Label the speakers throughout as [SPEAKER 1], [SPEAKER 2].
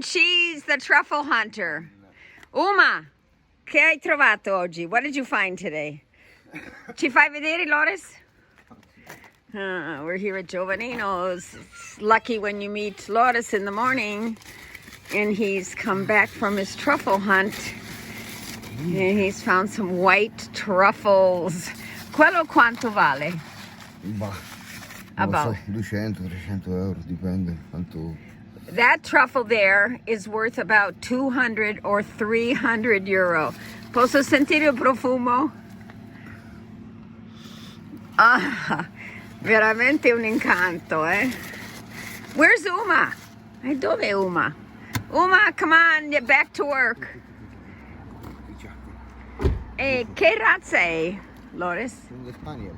[SPEAKER 1] And she's the truffle hunter. Uma, che hai trovato oggi? What did you find today? Ci fai vedere, Loris? We're here at Giovannino's. It's lucky when you meet Loris in the morning and he's come back from his truffle hunt and he's found some white truffles. Quello quanto vale?
[SPEAKER 2] Bah,
[SPEAKER 1] About.
[SPEAKER 2] So, 200-300 euro, dipende quanto.
[SPEAKER 1] That truffle there is worth about 200 or 300 euro. Posso sentire il profumo? Ah, veramente un incanto, eh? Where's Uma? E dove è Uma? Uma, come on, get back to work. E che razza è, Loris?
[SPEAKER 2] Springer Spaniel.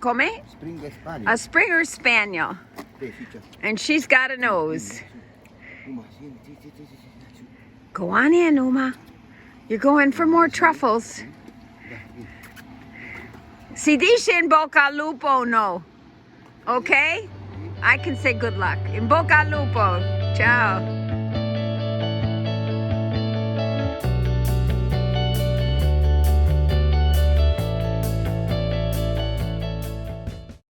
[SPEAKER 1] Come?
[SPEAKER 2] Springer Spaniel.
[SPEAKER 1] A Springer Spaniel. And she's got a nose. Go on in, Uma. You're going for more truffles. Si dice in bocca al lupo, no. Okay? I can say good luck. In bocca al lupo. Ciao.